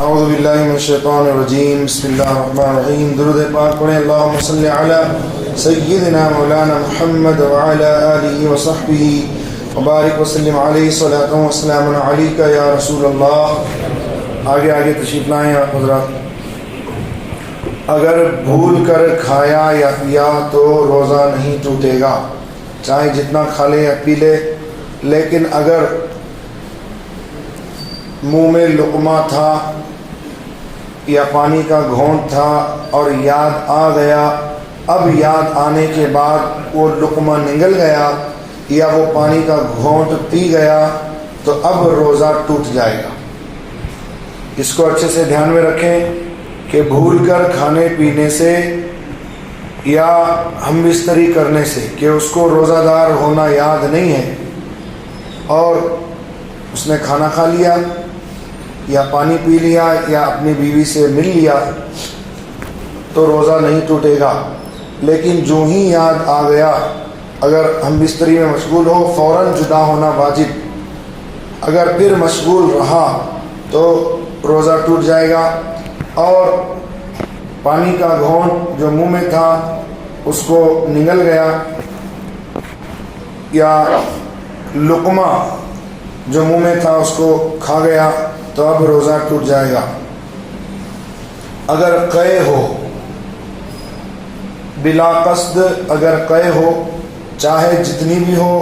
اعوذ باللہ من الشیطان الرجیم بسم اللہ الرحمن الرحیم درود پاک پڑھیں اللہم صلی علی سیدنا مولانا محمد وعلی آلہ وصحبہ وبارک وسلم علیہ صلاۃ وسلام علیکہ یا رسول اللہ۔ آگے تشریف لائیں آپ حضرات۔ اگر بھول کر کھایا یا پیا تو روزہ نہیں ٹوٹے گا، چاہے جتنا کھا لے یا پی لے، لیکن اگر منہ میں لقمہ تھا یا پانی کا گھونٹ تھا اور یاد آ گیا، اب یاد آنے کے بعد وہ لقمہ نگل گیا یا وہ پانی کا گھونٹ پی گیا تو اب روزہ ٹوٹ جائے گا۔ اس کو اچھے سے دھیان میں رکھیں کہ بھول کر کھانے پینے سے یا ہم بستری کرنے سے کہ اس کو روزہ دار ہونا یاد نہیں ہے اور اس نے کھانا کھا لیا یا پانی پی لیا یا اپنی بیوی سے مل لیا تو روزہ نہیں ٹوٹے گا۔ لیکن جو ہی یاد آ گیا، اگر ہم بستری میں مشغول ہو فوراً جدا ہونا واجب، اگر پھر مشغول رہا تو روزہ ٹوٹ جائے گا۔ اور پانی کا گھونٹ جو منہ میں تھا اس کو نگل گیا یا لقمہ جو منہ میں تھا اس کو کھا گیا تو اب روزہ ٹوٹ جائے گا۔ اگر قے ہو بلا قصد، اگر قے ہو چاہے جتنی بھی ہو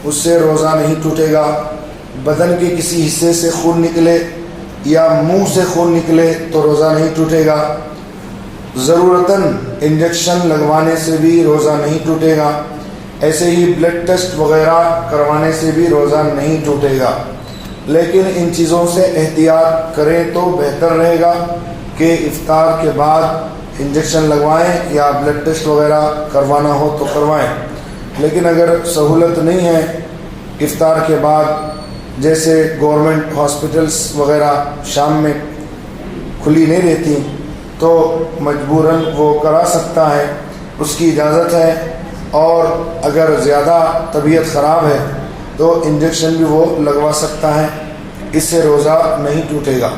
اس سے روزہ نہیں ٹوٹے گا۔ بدن کے کسی حصے سے خون نکلے یا منہ سے خون نکلے تو روزہ نہیں ٹوٹے گا۔ ضرورتاً انجیکشن لگوانے سے بھی روزہ نہیں ٹوٹے گا۔ ایسے ہی بلڈ ٹیسٹ وغیرہ کروانے سے بھی روزہ نہیں ٹوٹے گا۔ لیکن ان چیزوں سے احتیاط کریں تو بہتر رہے گا کہ افطار کے بعد انجیکشن لگوائیں یا بلڈ ٹیسٹ وغیرہ کروانا ہو تو کروائیں۔ لیکن اگر سہولت نہیں ہے افطار کے بعد، جیسے گورنمنٹ ہاسپٹلس وغیرہ شام میں کھلی نہیں رہتی، تو مجبوراً وہ کرا سکتا ہے، اس کی اجازت ہے۔ اور اگر زیادہ طبیعت خراب ہے تو انجیکشن بھی وہ لگوا سکتا ہے، اس سے روزہ نہیں ٹوٹے گا۔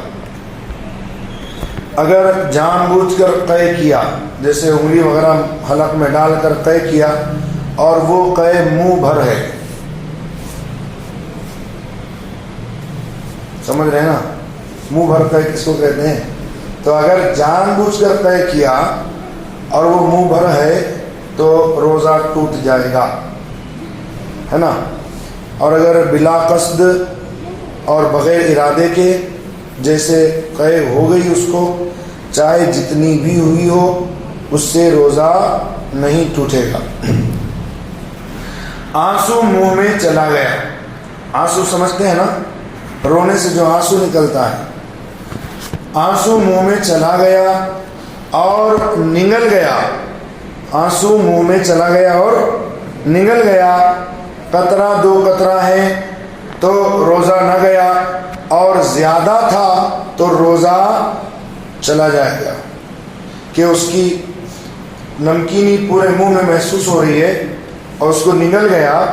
اگر جان بوجھ کر قے کیا، جیسے انگلی وغیرہ حلق میں ڈال کر قے کیا اور وہ قے منہ بھر ہے، سمجھ رہے ہیں نا، منہ بھر قے کس کو کہتے ہیں؟ تو اگر جان بوجھ کر قے کیا اور وہ منہ بھر ہے تو روزہ ٹوٹ جائے گا، ہے نا۔ اور اگر بلا قصد اور بغیر ارادے کے، جیسے قے ہو گئی اس کو، چاہے جتنی بھی ہوئی ہو اس سے روزہ نہیں ٹوٹے گا۔ آنسو منہ میں چلا گیا، آنسو سمجھتے ہیں نا، رونے سے جو آنسو نکلتا ہے، آنسو منہ میں چلا گیا اور نگل گیا، آنسو منہ میں چلا گیا اور نگل گیا، قطرہ دو قطرہ ہے تو روزہ نہ گیا، اور زیادہ تھا تو روزہ چلا جائے گا کہ اس کی نمکینی پورے منہ میں محسوس ہو رہی ہے اور اس کو نگل گیا۔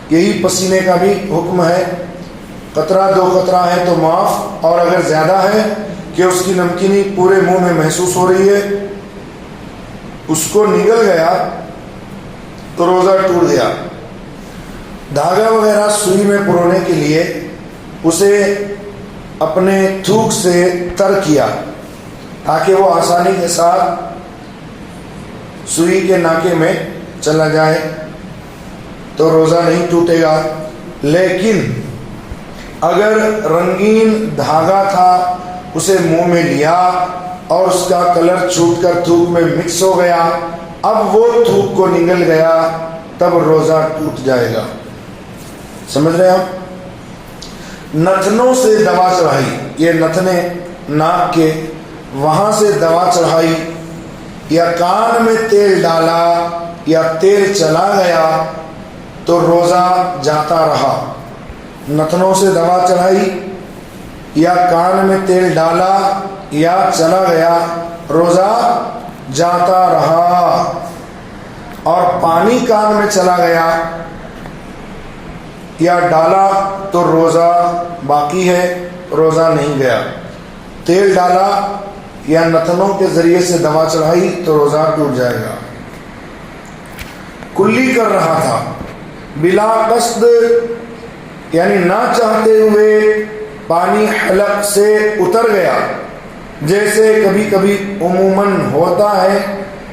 یہی پسینے کا بھی حکم ہے، قطرہ دو قطرہ ہے تو معاف، اور اگر زیادہ ہے کہ اس کی نمکینی پورے منہ میں محسوس ہو رہی ہے، اس کو نگل گیا تو روزہ ٹوٹ گیا۔ دھاگا وغیرہ سوئی میں پرونے کے لیے اسے اپنے تھوک سے تر کیا تاکہ وہ آسانی کے ساتھ سوئی کے ناکے میں چلا جائے تو روزہ نہیں ٹوٹے گا۔ لیکن اگر رنگین دھاگا تھا، اسے منہ میں لیا اور اس کا کلر چھوٹ کر تھوک میں مکس ہو گیا، اب وہ تھوک کو نگل گیا، تب روزہ ٹوٹ جائے گا۔ سمجھ رہے ہیں آپ؟ نتنوں سے دوا چڑھائی، یہ نتنے ناک کے، وہاں سے دوا چڑھائی یا کان میں تیل ڈالا یا تیل چلا گیا تو روزہ جاتا رہا۔ نتنوں سے دوا چڑھائی یا کان میں تیل ڈالا یا چلا گیا، روزہ جاتا رہا۔ اور پانی کان میں چلا گیا یا ڈالا تو روزہ باقی ہے، روزہ نہیں گیا۔ تیل ڈالا یا نتنوں کے ذریعے سے دوا چڑھائی تو روزہ ٹوٹ جائے گا. کلی کر رہا تھا بلا قصد یعنی نہ چاہتے ہوئے پانی حلق سے اتر گیا، جیسے کبھی کبھی عموماً ہوتا ہے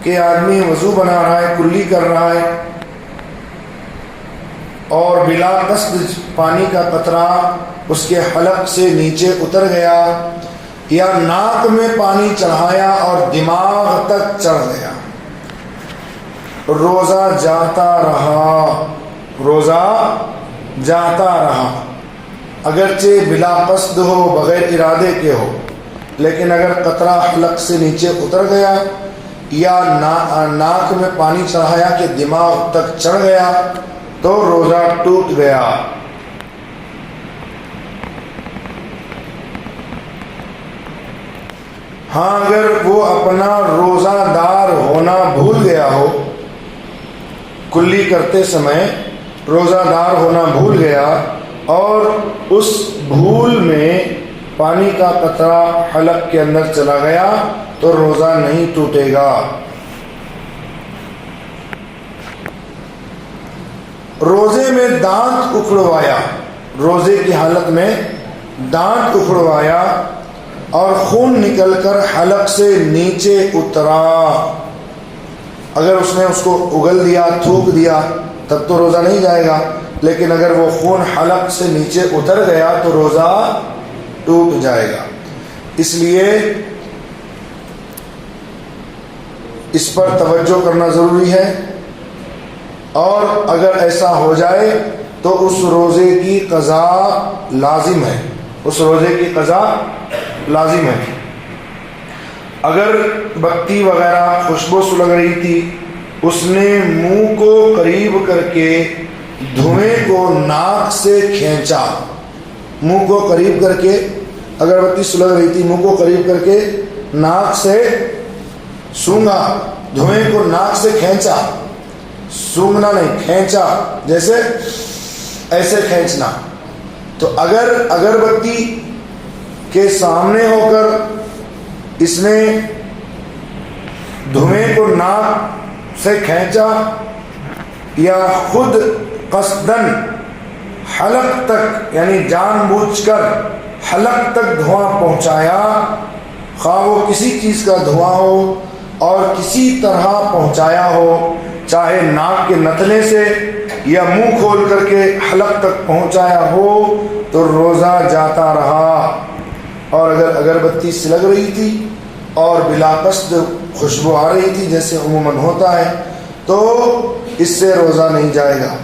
کہ آدمی وضو بنا رہا ہے، کلی کر رہا ہے اور بلا قصد پانی کا قطرہ اس کے حلق سے نیچے اتر گیا، یا ناک میں پانی چڑھایا اور دماغ تک چڑھ گیا، روزہ جاتا رہا، روزہ جاتا رہا، اگرچہ بلا قصد ہو، بغیر ارادے کے ہو، لیکن اگر قطرہ حلق سے نیچے اتر گیا یا ناک میں پانی چڑھایا کہ دماغ تک چڑھ گیا تو روزہ ٹوٹ گیا. ہاں اگر وہ اپنا روزہ دار ہونا بھول گیا ہو، کلی کرتے سمے روزہ دار ہونا بھول گیا اور اس بھول میں پانی کا قطرہ حلق کے اندر چلا گیا تو روزہ نہیں ٹوٹے گا. روزے میں دانت اکھڑوایا، روزے کی حالت میں دانت اکھڑوایا اور خون نکل کر حلق سے نیچے اترا، اگر اس نے اس کو اگل دیا، تھوک دیا تب تو روزہ نہیں جائے گا، لیکن اگر وہ خون حلق سے نیچے اتر گیا تو روزہ ٹوٹ جائے گا. اس لیے اس پر توجہ کرنا ضروری ہے، اور اگر ایسا ہو جائے تو اس روزے کی قضا لازم ہے، اس روزے کی قضا لازم ہے. اگر بتی وغیرہ خوشبو سلگ رہی تھی، اس نے منہ کو قریب کر کے دھوئیں کو ناک سے کھینچا، منہ کو قریب کر کے، اگر بتی سلگ رہی تھی منہ کو قریب کر کے ناک سے سونگا، دھوئیں کو ناک سے کھینچا، سونگنا نہیں، کھینچا، جیسے ایسے کھینچنا، تو اگر اگربتی کے سامنے ہو کر اس نے دھوئیں کو ناک سے کھینچا یا خود قصدن حلق تک یعنی جان بوجھ کر حلق تک دھواں پہنچایا، خواہ وہ کسی چیز کا دھواں ہو اور کسی طرح پہنچایا ہو، چاہے ناک کے نتنے سے یا منہ کھول کر کے حلق تک پہنچایا ہو تو روزہ جاتا رہا. اور اگر اگربتی سلگ رہی تھی اور بلا قصد خوشبو آ رہی تھی جیسے عموماً ہوتا ہے تو اس سے روزہ نہیں جائے گا.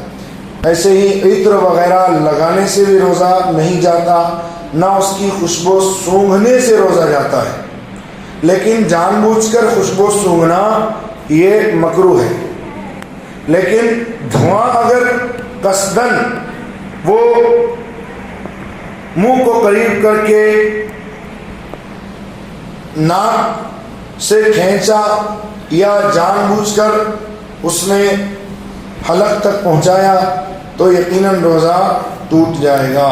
ایسے ہی عطر وغیرہ لگانے سے بھی روزہ نہیں جاتا، نہ اس کی خوشبو سونگھنے سے روزہ جاتا ہے، لیکن جان بوجھ کر خوشبو سونگھنا یہ مکروہ ہے. لیکن دھواں اگر قصدن وہ منہ کو قریب کر کے ناک سے کھینچا یا جان بوجھ کر اس نے حلق تک پہنچایا تو یقیناً روزہ ٹوٹ جائے گا.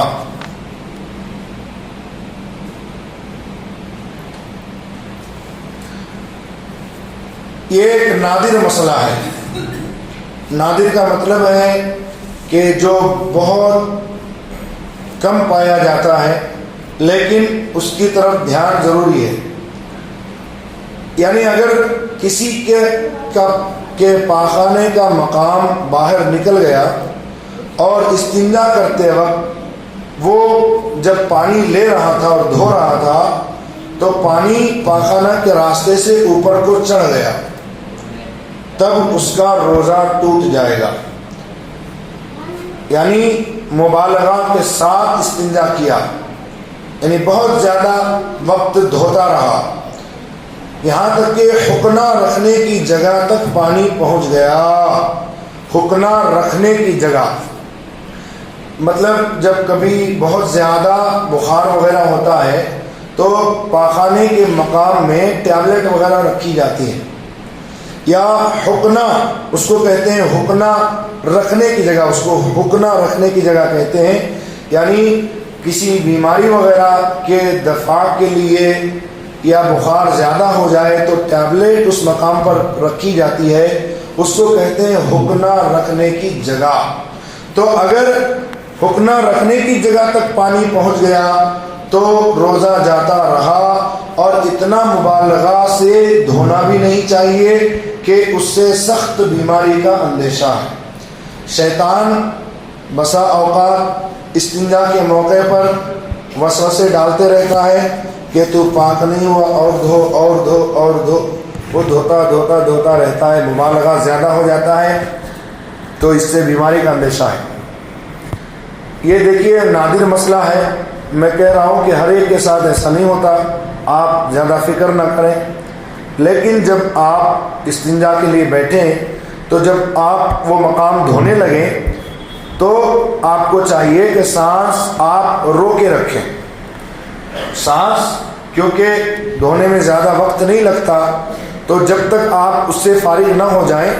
یہ ایک نادر مسئلہ ہے. نادر کا مطلب ہے کہ جو بہت کم پایا جاتا ہے لیکن اس کی طرف دھیان ضروری ہے. یعنی اگر کسی کے پاخانے کا مقام باہر نکل گیا اور استنجا کرتے وقت وہ جب پانی لے رہا تھا اور دھو رہا تھا تو پانی پاخانہ کے راستے سے اوپر کو چڑھ گیا، تب اس کا روزہ ٹوٹ جائے گا. یعنی مبالغہ کے ساتھ استنجا کیا، یعنی بہت زیادہ وقت دھوتا رہا، یہاں تک کہ حقنہ رکھنے کی جگہ تک پانی پہنچ گیا. حقنہ رکھنے کی جگہ مطلب جب کبھی بہت زیادہ بخار وغیرہ ہوتا ہے تو پاخانے کے مقام میں ٹیبلٹ وغیرہ رکھی جاتی ہے، یا حقنہ اس کو کہتے ہیں، حقنہ رکھنے کی جگہ، اس کو حقنہ رکھنے کی جگہ کہتے ہیں. یعنی کسی بیماری وغیرہ کے دفاع کے لیے یا بخار زیادہ ہو جائے تو ٹیبلٹ اس مقام پر رکھی جاتی ہے، اس کو کہتے ہیں حقنہ رکھنے کی جگہ۔ تو اگر حقنہ رکھنے کی جگہ تک پانی پہنچ گیا تو روزہ جاتا رہا، اور اتنا مبالغہ سے دھونا بھی نہیں چاہیے کہ اس سے سخت بیماری کا اندیشہ ہے۔ شیطان بسا اوقات استنجا کے موقع پر وسوسے ڈالتے رہتا ہے کہ تو پاک نہیں ہوا، اور دھو اور دھو اور دھو، وہ دھوتا دھوتا دھوتا رہتا ہے، مبالغہ زیادہ ہو جاتا ہے، تو اس سے بیماری کا اندیشہ ہے۔ یہ دیکھیے نادر مسئلہ ہے، میں کہہ رہا ہوں کہ ہر ایک کے ساتھ ایسا نہیں ہوتا، آپ زیادہ فکر نہ کریں، لیکن جب آپ استنجا کے لیے بیٹھیں تو جب آپ وہ مقام دھونے لگیں تو آپ کو چاہیے کہ سانس آپ رو کے رکھیں، سانس کیونکہ دھونے میں زیادہ وقت نہیں لگتا، تو جب تک آپ اس سے فارغ نہ ہو جائیں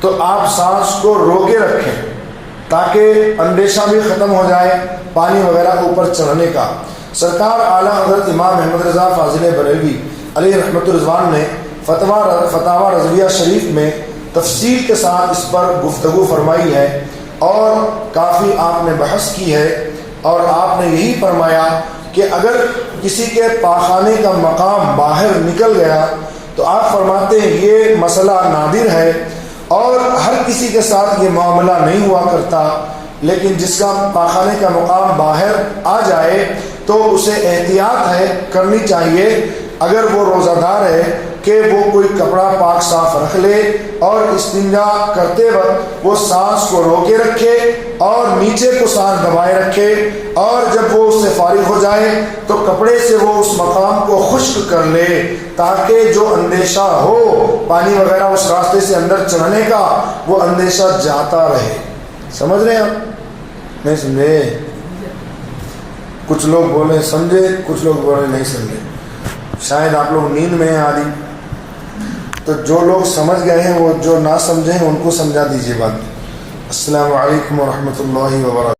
تو آپ سانس کو رو کے رکھیں تاکہ اندیشہ بھی ختم ہو جائے پانی وغیرہ اوپر چڑھنے کا۔ سرکار اعلیٰ حضرت امام احمد رضا فاضل بریلوی علیہ رحمۃ الرضوان نے فتاوی رضویہ شریف میں تفصیل کے ساتھ اس پر گفتگو فرمائی ہے، اور کافی آپ نے بحث کی ہے، اور آپ نے یہی فرمایا کہ اگر کسی کے پاخانے کا مقام باہر نکل گیا تو آپ فرماتے ہیں یہ مسئلہ نادر ہے اور ہر کسی کے ساتھ یہ معاملہ نہیں ہوا کرتا، لیکن جس کا پاخانے کا مقام باہر آ جائے تو اسے احتیاط ہے کرنی چاہیے، اگر وہ روزہ دار ہے کہ وہ کوئی کپڑا پاک صاف رکھ لے اور استنجا کرتے وقت وہ سانس کو روکے رکھے اور نیچے کو سانس دبائے رکھے، اور جب وہ اس سے فارغ ہو جائے تو کپڑے سے وہ اس مقام کو خشک کر لے تاکہ جو اندیشہ ہو پانی وغیرہ اس راستے سے اندر چڑھنے کا وہ اندیشہ جاتا رہے۔ سمجھ رہے ہیں آپ؟ نہیں سمجھے؟ کچھ لوگ بولے سمجھے، کچھ لوگ بولے نہیں سمجھے، شاید آپ لوگ نیند میں ہیں آدھی، تو جو لوگ سمجھ گئے ہیں وہ جو نہ سمجھے ہیں ان کو سمجھا دیجیے بات۔ السلام علیکم ورحمۃ اللہ وبرکاتہ۔